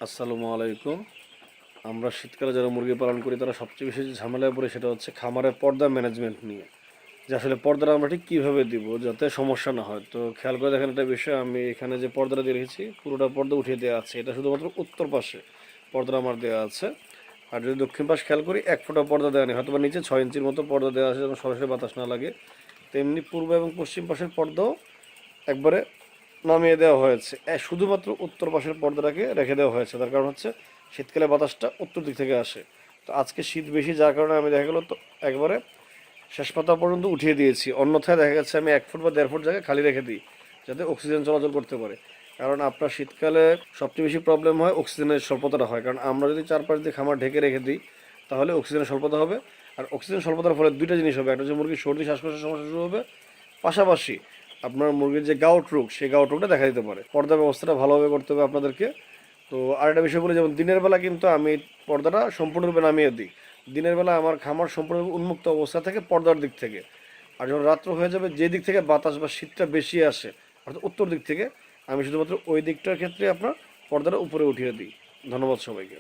আসসালামু আলাইকুম। আমরা শীতকালে যারা মুরগি পালন করি তারা সবচেয়ে বেশি যে ঝামেলায় পড়ে সেটা হচ্ছে খামারের পর্দা ম্যানেজমেন্ট নিয়ে। যে আসলে পর্দাটা আমরা ঠিক কীভাবে দিব যাতে সমস্যা না হয়। তো খেয়াল করে দেখেন একটা বিষয়, আমি এখানে যে পর্দাটা দিয়ে রেখেছি পুরোটা পর্দা উঠিয়ে দেওয়া আছে। এটা শুধুমাত্র উত্তর পাশে পর্দাটা আমার দেওয়া আছে। আর যদি দক্ষিণ পাশ খেয়াল করি 1 ফুটা পর্দা দেওয়া নেই, হয়তো বা নিচে 6 ইঞ্চির মতো পর্দা দেওয়া আছে যেন সরাসরি বাতাস না লাগে। তেমনি পূর্ব এবং পশ্চিম পাশের পর্দাও একবারে নামিয়ে দেওয়া হয়েছে। শুধুমাত্র উত্তর পাশের পর্দাটাকে রেখে দেওয়া হয়েছে। তার কারণ হচ্ছে শীতকালে বাতাসটা উত্তর দিক থেকে আসে। তো আজকে শীত বেশি, যার কারণে আমি দেখা গেলো তো একবারে শেষ পাতা পর্যন্ত উঠিয়ে দিয়েছি। অন্যথায় দেখা গেছে আমি 1 ফুট বা 1.5 ফুট জায়গায় খালি রেখে দিই যাতে অক্সিজেন চলাচল করতে পারে। কারণ আপনার শীতকালে সবচেয়ে বেশি প্রবলেম হয় অক্সিজেনের স্বল্পতাটা হয়। কারণ আমরা যদি চারপাশ দিয়ে খামার ঢেকে রেখে দিই তাহলে অক্সিজেনের স্বল্পতা হবে। আর অক্সিজেন স্বল্পতার ফলে দুইটা জিনিস হবে, একটা হচ্ছে মুরগির সর্দি শ্বাসকষ্টের সমস্যা শুরু হবে, পাশাপাশি আপনার মুরগির যে গাউট রোগ সেই গাউট রোগটা দেখা দিতে পারে। পর্দা ব্যবস্থাটা ভালোভাবে করতে হবে আপনাদেরকে। তো আরেকটা বিষয় বলি, যেমন দিনের বেলা কিন্তু আমি পর্দাটা সম্পূর্ণরূপে নামিয়ে দিই। দিনের বেলা আমার খামার সম্পূর্ণরূপে উন্মুক্ত অবস্থা থেকে পর্দার দিক থেকে। আর যখন রাত্র হয়ে যাবে, যে দিক থেকে বাতাস বা শীতটা বেশি আসে অর্থাৎ উত্তর দিক থেকে, আমি শুধুমাত্র ওই দিকটার ক্ষেত্রে আপনার পর্দাটা উপরে উঠিয়ে দিই। ধন্যবাদ সবাইকে।